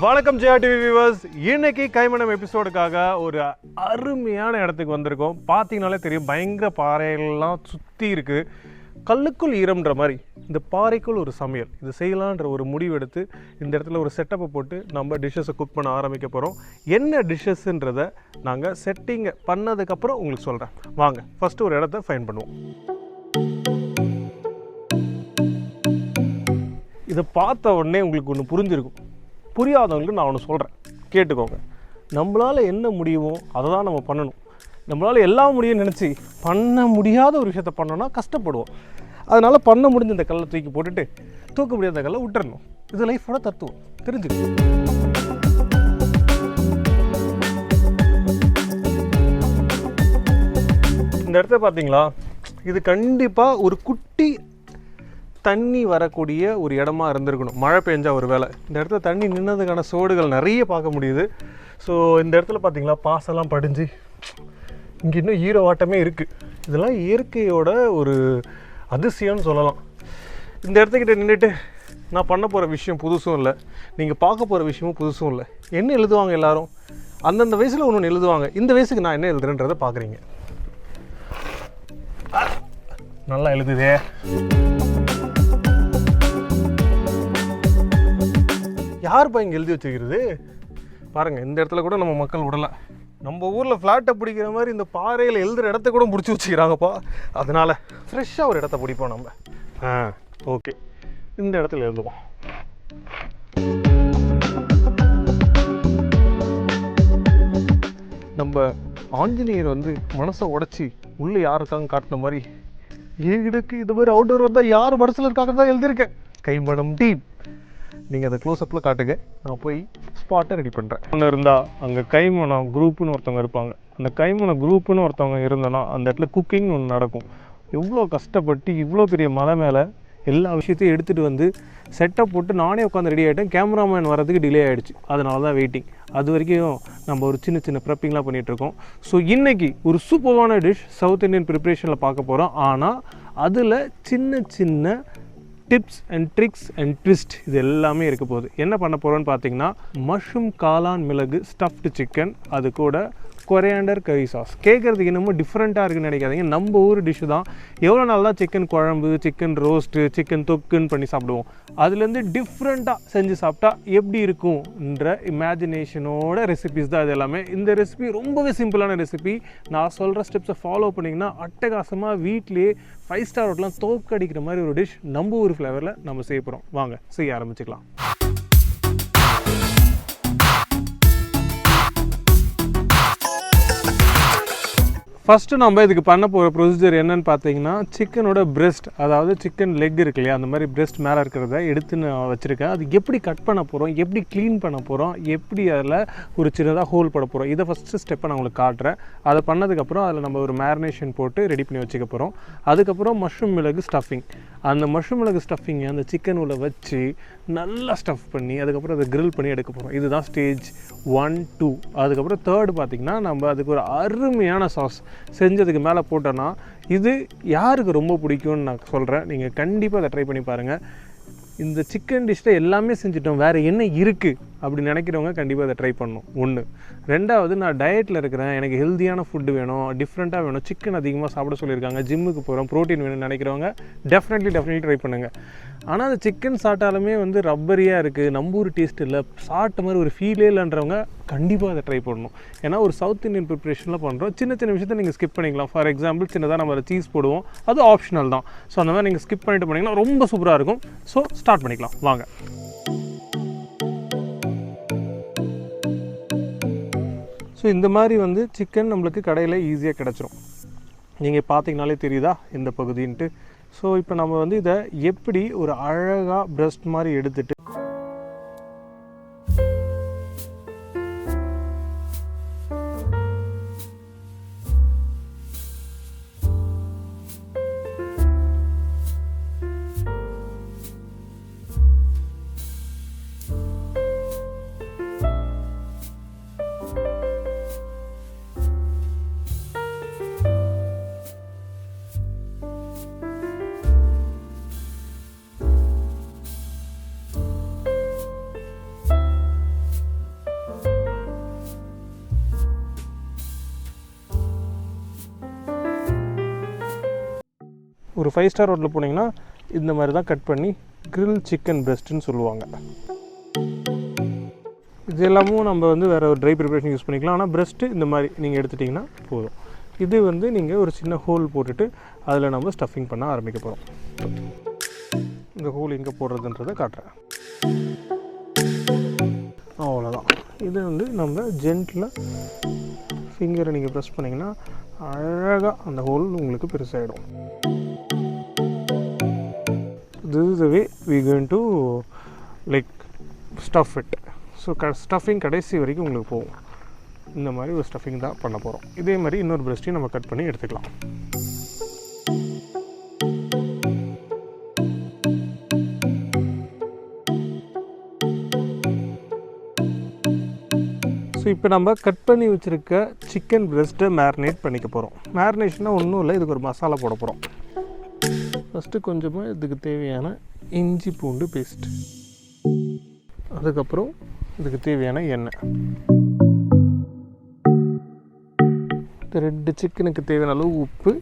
வணக்கம் Jaya TV viewers. இன்னைக்கு கைமணம் எபிசோடுக்காக ஒரு அருமையான இடத்துக்கு வந்திருக்கோம். பார்த்தீங்கனாலே தெரியும், பயங்கர பாறைகள்லாம் சுற்றி இருக்குது. கல்லுக்குள் ஈரம்ன்ற மாதிரி இந்த பாறைக்குள் ஒரு சமையல் இது செய்யலான்ற ஒரு முடிவு எடுத்து இந்த இடத்துல ஒரு செட்டப்பை போட்டு நம்ம டிஷ்ஷஸை குக் பண்ண ஆரம்பிக்க போகிறோம். என்ன டிஷ்ஷஸ்ன்றதை நாங்கள் செட்டிங்கை பண்ணதுக்கப்புறம் உங்களுக்கு சொல்கிறேன். வாங்க ஃபஸ்ட்டு ஒரு இடத்த ஃபைண்ட் பண்ணுவோம். இதை பார்த்த உடனே உங்களுக்கு ஒன்று புரிஞ்சிருக்கும். புரியாதவங்களுக்கு நான் ஒன்று சொல்கிறேன், கேட்டுக்கோங்க. நம்மளால் என்ன முடியுமோ அதை தான் நம்ம பண்ணணும். நம்மளால் எல்லாம் முடியும்னு நினச்சி பண்ண முடியாத ஒரு விஷயத்த பண்ணோன்னா கஷ்டப்படுவோம். அதனால் பண்ண முடிஞ்ச இந்த கல்லை தூக்கி போட்டுட்டு தூக்க முடியாத கல்லை விட்டுறணும். இது லைஃபோட தத்துவம், தெரிஞ்சுக்கணும். இந்த இடத்த பார்த்தீங்களா, இது கண்டிப்பாக ஒரு குட்டி தண்ணி வரக்கூடிய ஒரு இடமா இருந்திருக்கணும். மழை பெஞ்சா ஒரு வேளை இந்த இடத்துல தண்ணி நின்னதுக்கான சோடுகள் நிறைய பார்க்க முடியுது. ஸோ இந்த இடத்துல பார்த்தீங்களா, பாசெல்லாம் படிஞ்சு இங்கே இன்னும் ஈரவாட்டமே இருக்குது. இதெல்லாம் இயற்கையோட ஒரு அதிசயம்னு சொல்லலாம். இந்த இடத்துக்கிட்ட நின்றுட்டு நான் பண்ண போகிற விஷயம் புதுசும் இல்லை, நீங்கள் பார்க்க போகிற விஷயமும் புதுசும் இல்லை. என்ன எழுதுவாங்க எல்லாரும், அந்தந்த வயசில் ஒன்று எழுதுவாங்க. இந்த வயசுக்கு நான் என்ன எழுதுறேன்றதை பார்க்குறீங்க. நல்லா எழுதுதே. யாருப்பா இங்கே எழுதி வச்சுக்கிறது பாருங்கள். இந்த இடத்துல கூட நம்ம மக்கள் விடலை. நம்ம ஊரில் ஃப்ளாட்டை பிடிக்கிற மாதிரி இந்த பாறையில் எழுதுகிற இடத்த கூட பிடிச்சி வச்சுக்கிறாங்கப்பா. அதனால் ஃப்ரெஷ்ஷாக ஒரு இடத்த பிடிப்போம் நம்ம. ஓகே, இந்த இடத்துல எழுதுவோம். நம்ம ஆஞ்சநேயர் வந்து மனசை உடச்சி உள்ளே யாருக்காங்க காட்டின மாதிரி ஏடுக்கு இது மாதிரி அவுட்டோர் வந்தால் யார் மனசில் இருக்காங்க தான் எழுதியிருக்கேன். கைமணம் டீம். நீங்கள் அதை க்ளோஸ்அப்பில் காட்டுங்க, நான் போய் ஸ்பாட்டை ரெடி பண்ணுறேன். ஒன்று இருந்தால் அங்கே கைமணம் குரூப்புன்னு ஒருத்தவங்க இருப்பாங்க. அந்த கைமணம் குரூப்புன்னு ஒருத்தவங்க இருந்தோன்னா அந்த இடத்துல குக்கிங்னு ஒன்று நடக்கும். எவ்வளோ கஷ்டப்பட்டு இவ்வளோ பெரிய மலை மேலே எல்லா விஷயத்தையும் எடுத்துகிட்டு வந்து செட்டப் போட்டு நானே உட்காந்து ரெடி ஆகிட்டேன். கேமராமேன் வரதுக்கு டிலே ஆகிடுச்சு, அதனால தான் வெயிட்டிங். அது வரைக்கும் நம்ம ஒரு சின்ன சின்ன ப்ரெப்பிங்லாம் பண்ணிகிட்ருக்கோம். ஸோ இன்றைக்கி ஒரு சூப்பரான டிஷ் சவுத் இண்டியன் ப்ரிப்ரேஷனில் பார்க்க போகிறோம். ஆனால் அதில் சின்ன சின்ன tips and tricks and twist இது எல்லாமே இருக்க போகுது. என்ன பண்ண போகிறோன்னு பார்த்தீங்கன்னா, மஷ்ரூம் காளான் மிளகு ஸ்டஃப்டு சிக்கன், அது கூட கொரியாண்டர் கறி சாஸ். கேட்குறதுக்கு இன்னமும் டிஃப்ரெண்ட்டாக இருக்குன்னு நினைக்காதீங்க. நம்ம ஊர் டிஷ்ஷு தான். எவ்வளோ நாள் தான் சிக்கன் குழம்பு, சிக்கன் ரோஸ்ட்டு, சிக்கன் தொக்குன்னு பண்ணி சாப்பிடுவோம். அதுலேருந்து டிஃப்ரெண்ட்டாக செஞ்சு சாப்பிட்டா எப்படி இருக்கும்ன்ற இமேஜினேஷனோட ரெசிபிஸ் தான் இது எல்லாமே. இந்த ரெசிபி ரொம்பவே சிம்பிளான ரெசிபி. நான் சொல்கிற ஸ்டெப்ஸை ஃபாலோ பண்ணிங்கன்னா அட்டகாசமாக வீட்டிலேயே 5 ஸ்டார் ஹோட்டலாம் தோக்கடிக்கிற மாதிரி ஒரு டிஷ் நம்ம ஊர் ஃப்ளேவரில் நம்ம செய்ய போகிறோம். வாங்க செய்ய ஆரம்பிச்சுக்கலாம். ஃபஸ்ட்டு நம்ம இதுக்கு பண்ண போகிற ப்ரொசீஜர் என்னென்னு பார்த்தீங்கன்னா, சிக்கனோட பிரெஸ்ட், அதாவது சிக்கன் லெக் இருக்கு இல்லையா, அந்த மாதிரி பிரெஸ்ட் மேலே இருக்கிறத எடுத்து நான் வச்சுருக்கேன். அது எப்படி கட் பண்ண போகிறோம், எப்படி க்ளீன் பண்ண போகிறோம், எப்படி அதில் ஒரு சின்னதாக ஹோல் போட போகிறோம், இதை ஃபஸ்ட்டு ஸ்டெப்பை நான் உங்களுக்கு காட்டுறேன். அதை பண்ணதுக்கப்புறம் அதில் நம்ம ஒரு மேரினேஷன் போட்டு ரெடி பண்ணி வச்சுக்க போகிறோம். அதுக்கப்புறம் மஷ்ரூம் மிளகு ஸ்டஃபிங். அந்த மஷ்ரூம் மிளகு ஸ்டஃபிங்கை அந்த சிக்கன் உள்ள வச்சு நல்லா ஸ்டஃப் பண்ணி அதுக்கப்புறம் அதை க்ரில் பண்ணி எடுக்க போகிறோம். இதுதான் ஸ்டேஜ் 1, 2. அதுக்கப்புறம் தேர்டு பார்த்திங்கன்னா, நம்ம அதுக்கு ஒரு அருமையான சாஸ் செஞ்சதுக்கு மேலே போட்டோன்னா இது யாருக்கு ரொம்ப பிடிக்கும்னு நான் சொல்கிறேன். நீங்கள் கண்டிப்பாக அதை ட்ரை பண்ணி பாருங்கள். இந்த சிக்கன் டிஷ்ஷில் எல்லாமே செஞ்சுட்டோம், வேறு என்ன இருக்குது அப்படி நினைக்கிறவங்க கண்டிப்பாக அதை ட்ரை பண்ணணும். ஒன்று. ரெண்டாவது, நான் டயட்டில் இருக்கிறேன், எனக்கு ஹெல்த்தியான ஃபுட்டு வேணும், டிஃப்ரெண்ட்டாக வேணும், சிக்கன் அதிகமாக சாப்பிட சொல்லியிருக்காங்க, ஜிம்முக்கு போகிறோம், ப்ரோட்டீன் வேணும்னு நினைக்கிறவங்க டெஃபினெட்லி ட்ரை பண்ணுங்கள். ஆனால் அந்த சிக்கன் சாப்பிட்டாலுமே வந்து ரப்பரியாக இருக்குது, நம்ம ஊர் டேஸ்ட் இல்லை, சாப்பிட்ட மாதிரி ஒரு ஃபீலே இல்லைன்றவங்க கண்டிப்பாக அதை ட்ரை பண்ணணும். ஏன்னா ஒரு சவுத் இண்டியன் ப்ரிப்ரேஷனில் பண்ணுறோம். சின்ன சின்ன விஷயத்தை நீங்கள் ஸ்கிப் பண்ணிக்கலாம். ஃபார் எக்ஸாம்பிள், சின்னதாக நம்ம அதில் சீஸ் போடுவோம், அது ஆப்ஷனல் தான். ஸோ அந்த மாதிரி நீங்கள் ஸ்கிப் பண்ணிட்டு பண்ணிங்கன்னா ரொம்ப சூப்பராக இருக்கும். ஸோ ஸ்டார்ட் பண்ணிக்கலாம் வாங்க. ஸோ இந்த மாதிரி வந்து சிக்கன் நம்மளுக்கு கடையில் ஈஸியாக கிடச்சிரும். நீங்கள் பார்த்தீங்கனாலே தெரியுதா இந்த பகுதின்ட்டு. ஸோ இப்போ நம்ம வந்து இதை எப்படி ஒரு அழகாக பிரஸ்ட் மாதிரி எடுத்துகிட்டு ஒரு 5 ஸ்டார் ஹோட்டலில் போனீங்கன்னா இந்த மாதிரி தான் கட் பண்ணி கிரில் சிக்கன் பிரெஸ்ட்டுன்னு சொல்லுவாங்க. இது எல்லாமும் நம்ம வந்து வேறு ஒரு ட்ரை ப்ரிப்பரேஷன் யூஸ் பண்ணிக்கலாம். ஆனால் பிரெஸ்ட்டு இந்த மாதிரி நீங்கள் எடுத்துட்டிங்கன்னா போதும். இது வந்து நீங்கள் ஒரு சின்ன ஹோல் போட்டுட்டு அதில் நம்ம ஸ்டஃபிங் பண்ண ஆரம்பிக்க போகிறோம். இந்த ஹோல் எங்கே போடுறதுன்றதை காட்டுறேன். அவ்வளோதான். இது வந்து நம்ம ஜென்டில் ஃபிங்கரை நீங்கள் ப்ரெஸ் பண்ணிங்கன்னா அழகாக அந்த ஹோல் உங்களுக்கு பெருசாகிடும். This is the way we going to like stuff it. So stuffing கடைசி வரைக்கும் உங்களுக்கு போகும். இந்த மாதிரி ஒரு ஸ்டஃபிங் தான் பண்ண போகிறோம். இதே மாதிரி இன்னொரு பிரெஸ்ட்டையும் நம்ம கட் பண்ணி எடுத்துக்கலாம். ஸோ இப்போ நம்ம கட் பண்ணி வச்சுருக்க சிக்கன் பிரெஸ்ட்டை மேரினேட் பண்ணிக்க போகிறோம். மேரினேஷனாக ஒன்றும் இல்லை, இதுக்கு ஒரு மசாலா போட போகிறோம். ஃபஸ்ட்டு கொஞ்சமாக இதுக்கு தேவையான இஞ்சி பூண்டு பேஸ்ட், அதுக்கப்புறம் இதுக்கு தேவையான எண்ணெய், ரெண்டு சிக்கனுக்கு தேவையான அளவு உப்பு,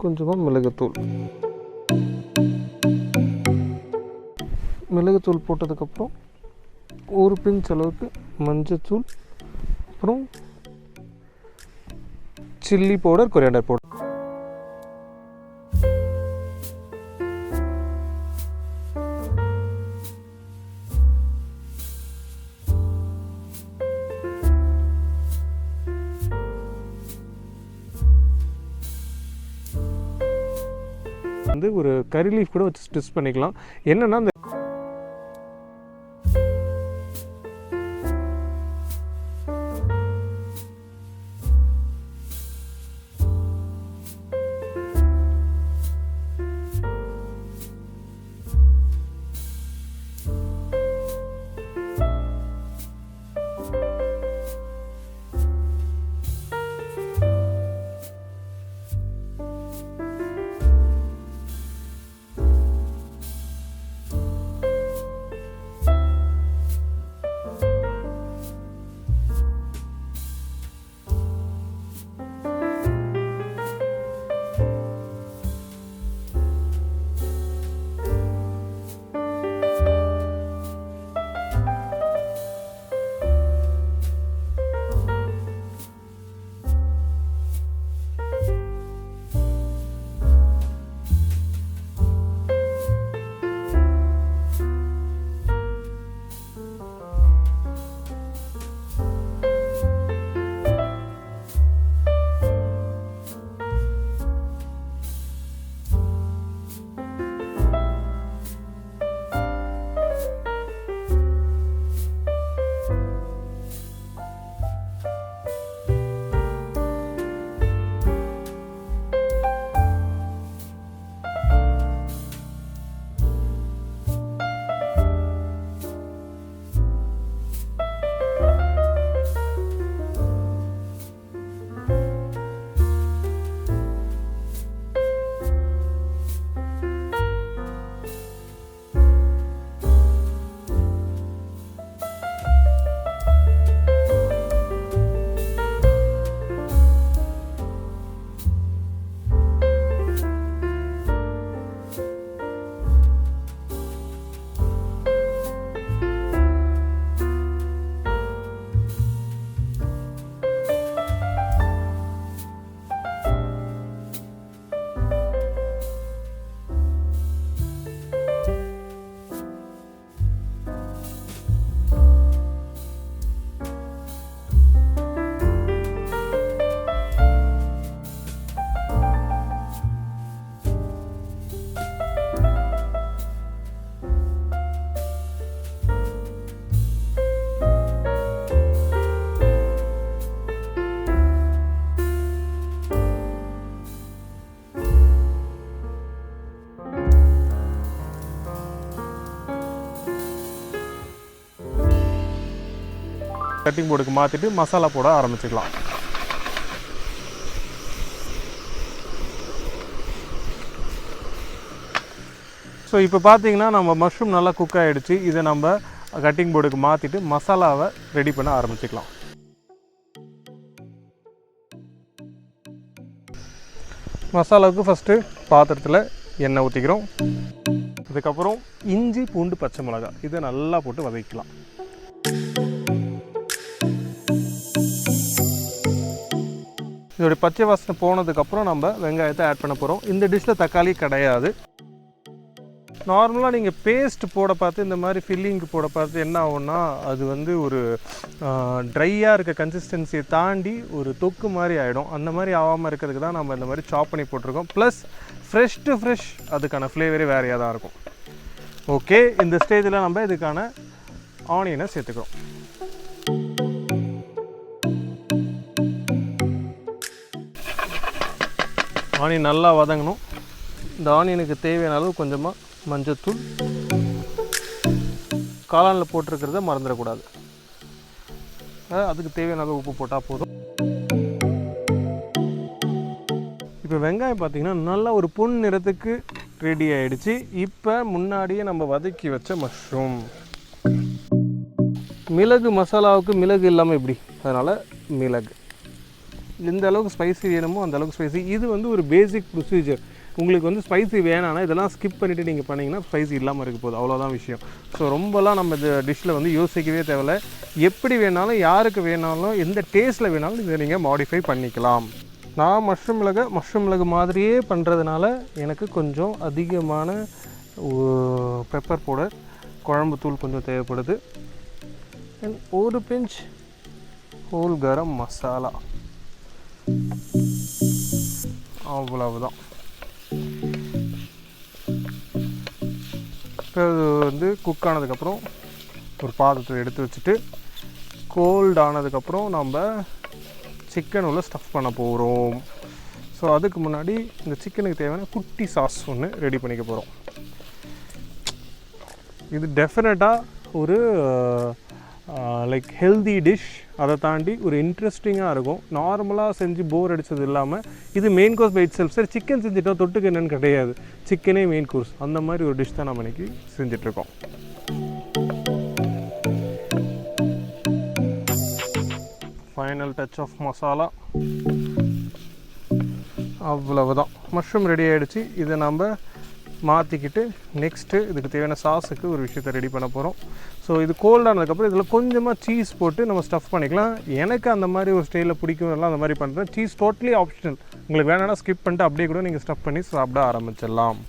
கொஞ்சமாக மிளகுத்தூள். மிளகுத்தூள் போட்டதுக்கப்புறம் ஒரு பிஞ்ச் அளவுக்கு மஞ்சத்தூள், அப்புறம் சில்லி பவுடர், கொரியாண்டர் பவுடர். வந்து ஒரு கறி லீஃப் கூட வச்சு ஸ்டிச் பண்ணிக்கலாம். என்னன்னா அந்த கட்டிங் போர்டுக்கு மாற்றிட்டு மசாலா போட ஆரம்பிச்சுக்கலாம். ஸோ இப்போ பார்த்தீங்கன்னா நம்ம மஷ்ரூம் நல்லா குக் ஆகிடுச்சு. இதை நம்ம கட்டிங் போர்டுக்கு மாற்றிட்டு மசாலாவை ரெடி பண்ண ஆரம்பிச்சுக்கலாம். மசாலாவுக்கு ஃபஸ்ட்டு பாத்திரத்தில் எண்ணெய் ஊற்றிக்கிறோம். அதுக்கப்புறம் இஞ்சி பூண்டு பச்சை மிளகாய் இதை நல்லா போட்டு வதக்கலாம். இதோடைய பச்சை வாசனை போனதுக்கப்புறம் நம்ம வெங்காயத்தை ஆட் பண்ண போகிறோம். இந்த டிஷ்ஷில் தக்காளி கிடையாது. நார்மலாக நீங்கள் பேஸ்ட் போட பார்த்து இந்த மாதிரி ஃபில்லிங்க்கு போட பார்த்து என்ன ஆகும்னா அது வந்து ஒரு ட்ரையாக இருக்க கன்சிஸ்டன்சியை தாண்டி ஒரு தொக்கு மாதிரி ஆகிடும். அந்த மாதிரி ஆகாமல் இருக்கிறதுக்கு தான் நம்ம இந்த மாதிரி சாப் பண்ணி போட்டிருக்கோம். ப்ளஸ் ஃப்ரெஷ் டு ஃப்ரெஷ் அதுக்கான ஃப்ளேவரே வேறையாக தான் இருக்கும். ஓகே, இந்த ஸ்டேஜில் நம்ம இதுக்கான ஆனியனை சேர்த்துக்கிறோம். ஆனியன் நல்லா வதங்கணும். இந்த ஆனியனுக்கு தேவையான அளவு கொஞ்சமாக மஞ்சத்தூள், காளானில் போட்டிருக்கிறத மறந்துடக்கூடாது. அதுக்கு தேவையான அளவு உப்பு போட்டால் போதும். இப்போ வெங்காயம் பார்த்திங்கன்னா நல்லா ஒரு பொன் நிறத்துக்கு ரெடி ஆகிடுச்சு. இப்போ முன்னாடியே நம்ம வதக்கி வச்ச மஷ்ரூம், மிளகு மசாலாவுக்கு மிளகு இல்லாமல் எப்படி, அதனால் மிளகு எந்த அளவுக்கு ஸ்பைசி வேணுமோ அந்த அளவுக்கு ஸ்பைசி. இது வந்து ஒரு பேசிக் ப்ரொசீஜர். உங்களுக்கு வந்து ஸ்பைசி வேணான்னா இதெல்லாம் ஸ்கிப் பண்ணிவிட்டு நீங்கள் பண்ணிங்கன்னா ஸ்பைசி இல்லாமல் இருக்க போகுது, அவ்வளோதான் விஷயம். ஸோ ரொம்பலாம் நம்ம இந்த டிஷ்ஷில் வந்து யோசிக்கவே தேவையில்லை. எப்படி வேணாலும் யாருக்கு வேணாலும் எந்த டேஸ்ட்டில் வேணாலும் இதை நீங்கள் மாடிஃபை பண்ணிக்கலாம். நான் மஷ்ரூம் மிளகு மாதிரியே பண்ணுறதுனால எனக்கு கொஞ்சம் அதிகமான பெப்பர் பவுடர், குழம்பு தூள் கொஞ்சம் தேவைப்படுது. அண்ட் ஒரு பிஞ்ச் ஹோல் கரம் மசாலா, அவ்வளவுதான். இப்போ இது வந்து குக் ஆனதுக்கப்புறம் ஒரு பாத்திரத்தை எடுத்து வச்சுட்டு கோல்ட் ஆனதுக்கப்புறம் நம்ம சிக்கன் உள்ள ஸ்டஃப் பண்ண போகிறோம். ஸோ அதுக்கு முன்னாடி இந்த சிக்கனுக்கு தேவையான குட்டி சாஸ் ஒன்று ரெடி பண்ணிக்க போகிறோம். இது டெஃபினட்டாக ஒரு லைக் ஹெல்தி டிஷ். அதை தாண்டி ஒரு இன்ட்ரெஸ்டிங்காக இருக்கும். நார்மலாக செஞ்சு போர் அடித்தது இல்லாமல் இது main course by itself. சரி, சிக்கன் செஞ்சுட்டோம் தொட்டுக்கு என்னன்னு கிடையாது, சிக்கனே மெயின் கோர்ஸ். அந்த மாதிரி ஒரு டிஷ் தான் நம்ம இன்றைக்கி செஞ்சிட்ருக்கோம். ஃபைனல் டச் ஆஃப் மசாலா, அவ்வளவுதான். மஷ்ரூம் ரெடி ஆகிடுச்சு. இதை நம்ம மாற்றிக்கிட்டு நெக்ஸ்ட்டு இதுக்கு தேவையான சாஸுக்கு ஒரு விஷயத்தை ரெடி பண்ண போகிறோம். ஸோ இது கோல்டானதுக்கப்புறம் இதில் கொஞ்சமாக சீஸ் போட்டு நம்ம ஸ்டஃப் பண்ணிக்கலாம். எனக்கு அந்த மாதிரி ஒரு ஸ்டைலில் பிடிக்கும், எல்லாம் அந்த மாதிரி பண்ணுறேன். Cheese totally optional. உங்களுக்கு வேணான்னா ஸ்கிப் பண்ணிட்டு அப்படியே கூட நீங்கள் ஸ்டஃப் பண்ணி சாப்பிட ஆரம்பிச்சிடலாம்.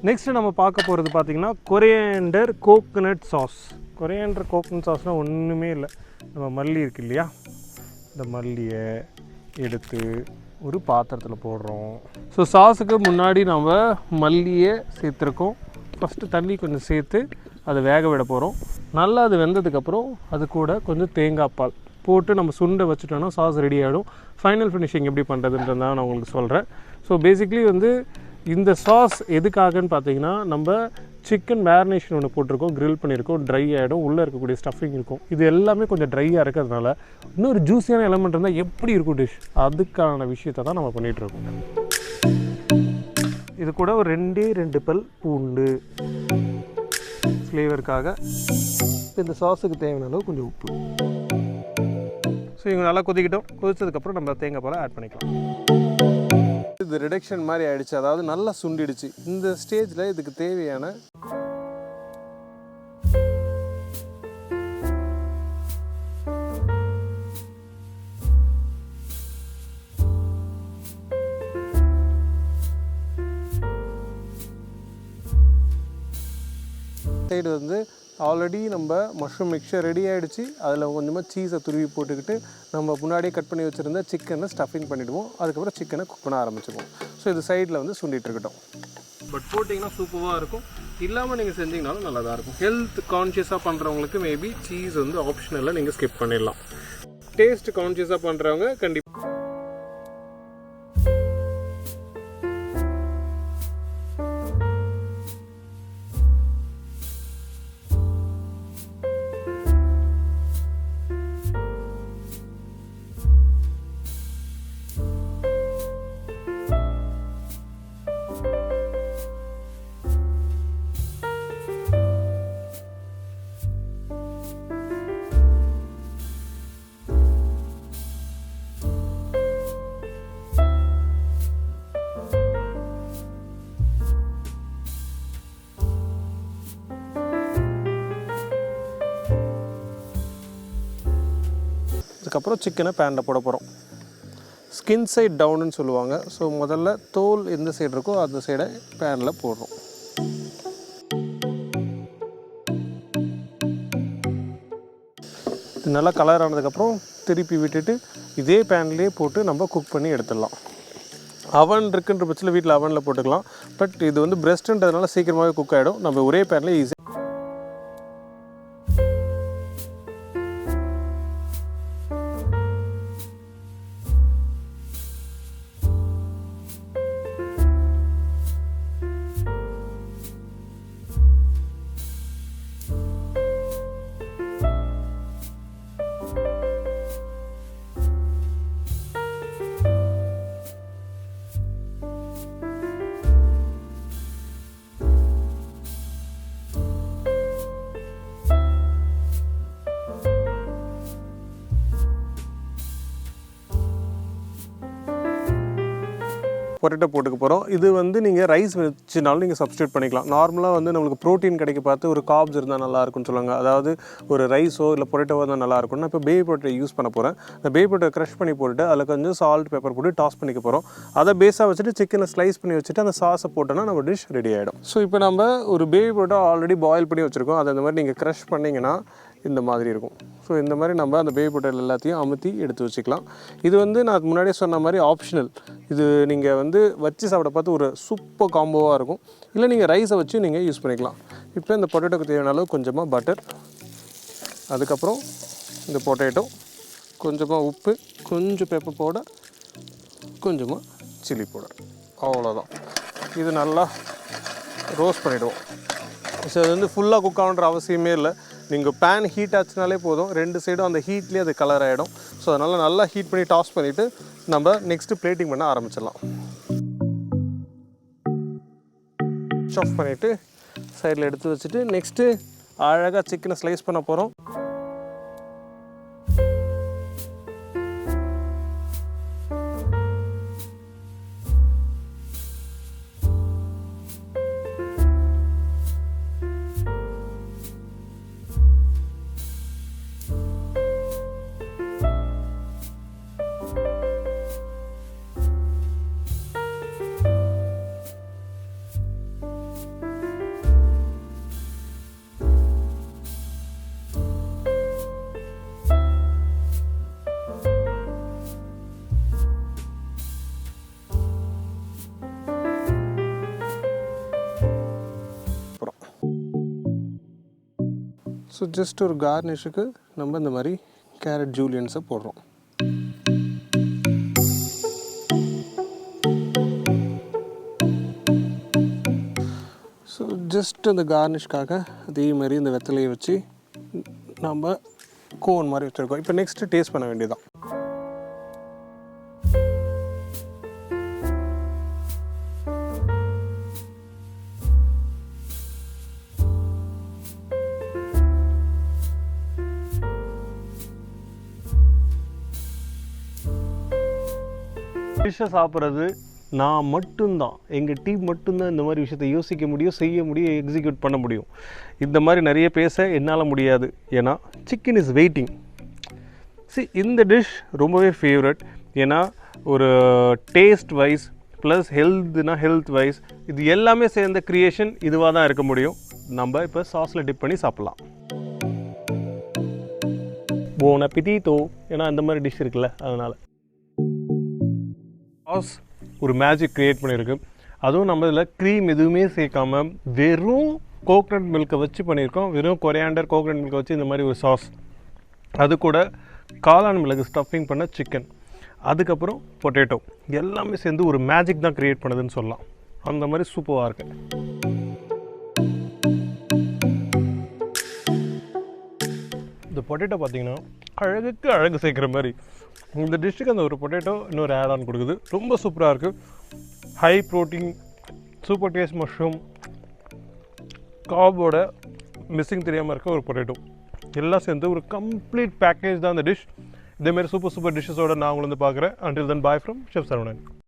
நெக்ஸ்ட்டு நம்ம பார்க்க போகிறது பார்த்திங்கன்னா coriander coconut sauce. Coriander coconut சாஸ்னால் ஒன்றுமே இல்லை, நம்ம மல்லி இருக்குது இல்லையா, இந்த மல்லியை எடுத்து ஒரு பாத்திரத்தில் போடுறோம். ஸோ சாஸுக்கு முன்னாடி நம்ம மல்லியை சேர்த்துருக்கோம். ஃபஸ்ட்டு தண்ணி கொஞ்சம் சேர்த்து அதை வேக விட போகிறோம். நல்லா அது வெந்ததுக்கப்புறம் அது கூட கொஞ்சம் தேங்காய் பால் போட்டு நம்ம சுண்டை வச்சுட்டோன்னா சாஸ் ரெடி ஆகிடும். ஃபைனல் ஃபினிஷிங் எப்படி பண்ணுறதுன்றதான் நான் உங்களுக்கு சொல்கிறேன். ஸோ பேசிக்லி வந்து இந்த சாஸ் எதுக்காகன்னு பார்த்தீங்கன்னா, நம்ம சிக்கன் மேரினேஷன் ஒன்று போட்டிருக்கோம், க்ரில் பண்ணியிருக்கோம், ட்ரை ஆகிடும், உள்ளே இருக்கக்கூடிய ஸ்டஃபிங் இருக்கும். இது எல்லாமே கொஞ்சம் ட்ரையாக இருக்கிறதுனால இன்னொரு ஜூஸியான எலமெண்ட் இருந்தால் எப்படி இருக்கும் டிஷ், அதுக்கான விஷயத்தை தான் நம்ம பண்ணிகிட்ருக்கோம். இது கூட ஒரு 2 பல் பூண்டு ஃப்ளேவருக்காக. இந்த சாஸுக்கு தேவையான அளவு கொஞ்சம் உப்பு. ஸோ இவங்க நல்லா கொதிச்சதுக்கப்புறம் நம்ம தேங்காய் பாலை ஆட் பண்ணிக்கலாம். இது ரிடக்ஷன் மாதிரி ஆகிடுச்சு, அதாவது நல்லா சுண்டிடுச்சு. இந்த ஸ்டேஜில் இதுக்கு தேவையான சைடு வந்து ஆல்ரெடி நம்ம மஷ்ரூம் மிக்சர் ரெடி ஆகிடுச்சு. அதில் கொஞ்சமாக சீஸை துருவி போட்டுக்கிட்டு நம்ம முன்னாடியே கட் பண்ணி வச்சுருந்த சிக்கனை ஸ்டஃபிங் பண்ணிவிடுவோம். அதுக்கப்புறம் சிக்கனை குக் பண்ண ஆரம்பிச்சுக்குவோம். ஸோ இது சைடில் வந்து சுண்டிகிட்டு இருக்கட்டும். பட் போட்டிங்கன்னா சூப்பராக இருக்கும், இல்லாமல் நீங்கள் செஞ்சிங்கனாலும் நல்லா தான் இருக்கும். ஹெல்த் கான்ஷியஸாக பண்ணுறவங்களுக்கு மேபி சீஸ் வந்து ஆப்ஷனலில் நீங்கள் ஸ்கிப் பண்ணிடலாம். டேஸ்ட் கான்ஷியஸாக பண்ணுறவங்க கண்டிப்பாக அதுக்கப்புறம் சிக்கனை பேனில் போட போகிறோம். ஸ்கின் சைட் டவுனுன்னு சொல்லுவாங்க. ஸோ முதல்ல தோல் எந்த சைடு இருக்கோ அந்த சைடை பேனில் போடுறோம். இது நல்லா கலர் ஆனதுக்கப்புறம் திருப்பி விட்டுட்டு இதே பேன்லேயே போட்டு நம்ம குக் பண்ணி எடுத்துடலாம். அவன் இருக்குன்ற பட்சத்தில் வீட்டில் அவனில் போட்டுக்கலாம். பட் இது வந்து பிரெஸ்ட்டுன்றதுனால சீக்கிரமாகவே குக் ஆகிடும். நம்ம ஒரே பேனில் ஈஸியாக பொட்டேட்டோ போட்டுக்க போகிறோம். இது வந்து நீங்கள் ரைஸ் வச்சுனாலும் நீங்கள் சப்ஸ்டியூட் பண்ணிக்கலாம். நார்மலாக வந்து நம்மளுக்கு ப்ரோட்டீன் கிடைக்க பார்த்து ஒரு கார்ப்ஸ் இருந்தால் நல்லாயிருக்குன்னு சொல்லுவாங்க. அதாவது ஒரு ரைஸோ இல்லை பொட்டேட்டோவோ இருந்தால் நல்லாயிருக்கும். நான் இப்போ பேபி பொட்டேட்டோ யூஸ் பண்ண போகிறேன். இந்த பேபி பொட்டேட்டோ க்ரஷ் பண்ணி போட்டுட்டு அதில் கொஞ்சம் சால்ட் பெப்பர் போட்டு டாஸ் பண்ணிக்க போகிறோம். அதை பேஸாக வச்சுட்டு சிக்கனை ஸ்லைஸ் பண்ணி வச்சுட்டு அந்த சாஸை போட்டோன்னா நம்ம டிஷ் ரெடி ஆகிடும். ஸோ இப்போ நம்ம ஒரு பேபி பொட்டேட்டோ ஆல்ரெடி பாயில் பண்ணி வச்சுருக்கோம். அதை இந்த மாதிரி நீங்கள் க்ரஷ் பண்ணிங்கன்னா இந்த மாதிரி இருக்கும். ஸோ இந்த மாதிரி நம்ம அந்த பேபி பொட்டேட்டோ எல்லாத்தையும் அமுத்தி எடுத்து வச்சுக்கலாம். இது வந்து நான் முன்னாடியே சொன்ன மாதிரி ஆப்ஷனல். இது நீங்கள் வந்து வச்சு சாப்பிட பார்த்து ஒரு சூப்பர் காம்போவாக இருக்கும். இல்லை நீங்கள் ரைஸை வச்சு நீங்கள் யூஸ் பண்ணிக்கலாம். இப்போ இந்த பொட்டேட்டோக்கு தேவையான அளவு கொஞ்சமாக பட்டர், அதுக்கப்புறம் இந்த பொட்டேட்டோ, கொஞ்சமாக உப்பு, கொஞ்சம் பெப்பர் பவுடர், கொஞ்சமாக சில்லி பவுடர், அவ்வளோதான். இது நல்லா ரோஸ்ட் பண்ணிவிடுவோம். ஸோ அது வந்து ஃபுல்லாக குக் ஆகுன்ற அவசியமே இல்லை. நீங்கள் பேன் ஹீட் ஆச்சுனாலே போதும். ரெண்டு சைடும் அந்த ஹீட்லேயே அது கலர் ஆகிடும். ஸோ அதனால் நல்லா ஹீட் பண்ணி டாஸ் பண்ணிவிட்டு நம்ம நெக்ஸ்ட்டு பிளேட்டிங் பண்ண ஆரம்பிச்சிடலாம். ஆஃப் பண்ணிவிட்டு சைடில் எடுத்து வச்சுட்டு நெக்ஸ்ட்டு அழகாக சிக்கனை ஸ்லைஸ் பண்ண போகிறோம். ஸோ ஜஸ்ட் ஒரு கார்னிஷுக்கு நம்ம இந்த மாதிரி கேரட் ஜூலியன்ஸை போடுறோம். ஸோ ஜஸ்ட் அந்த கார்னிஷ்காக அதே மாதிரி இந்த வெத்தலையை வச்சு நம்ம கோன் மாதிரி வச்சுருக்கோம். இப்போ நெக்ஸ்ட்டு டேஸ்ட் பண்ண வேண்டியதான். டிஷ்ஷை சாப்பிட்றது நான் மட்டும்தான், எங்கள் டீம் மட்டும்தான் இந்த மாதிரி விஷயத்தை யோசிக்க முடியும், செய்ய முடியும், எக்ஸிக்யூட் பண்ண முடியும். இந்த மாதிரி நிறைய பேச என்னால் முடியாது. ஏன்னா சிக்கன் இஸ் வெயிட்டிங். இந்த டிஷ் ரொம்பவே ஃபேவரட். ஏன்னா ஒரு taste wise plus health wise இது எல்லாமே சேர்ந்த க்ரியேஷன் இதுவாக தான் இருக்க முடியும். நம்ம இப்போ சாஸில் டிப் பண்ணி சாப்பிட்லாம். போன் அப்பிட்டீட்டோ. ஏன்னா இந்த மாதிரி டிஷ் இருக்குல்ல, அதனால் சாஸ் ஒரு மேஜிக் க்ரியேட் பண்ணியிருக்கு. அதுவும் நம்ம இதில் க்ரீம் எதுவுமே சேர்க்காமல் வெறும் கோகனட் மில்கை வச்சு பண்ணியிருக்கோம். வெறும் கொரியாண்டர் கோகனட் மில்கை வச்சு இந்த மாதிரி ஒரு சாஸ், அது கூட காளான் மிளகு ஸ்டஃபிங் பண்ண சிக்கன், அதுக்கப்புறம் பொட்டேட்டோ, எல்லாமே சேர்ந்து ஒரு மேஜிக் தான் க்ரியேட் பண்ணுதுன்னு சொல்லலாம். அந்த மாதிரி சூப்பராக இருக்கு. இந்த பொட்டேட்டோ பார்த்திங்கன்னா அழகுக்கு அழகு சேர்க்குற மாதிரி இந்த டிஷ்ஷுக்கு அந்த ஒரு பொட்டேட்டோ இன்னொரு ஆட் ஆன் கொடுக்குது. ரொம்ப சூப்பராக இருக்குது. High protein, super taste mushroom, கார்போட மிஸ்ஸிங் தெரியாமல் இருக்க ஒரு பொட்டேட்டோ, எல்லாம் சேர்ந்து ஒரு கம்ப்ளீட் பேக்கேஜ் தான் இந்த டிஷ். இதேமாதிரி சூப்பர் டிஷ்ஷஸோடு நான் உங்களை வந்து பார்க்குறேன். Until then, bye from Chef Saravanan.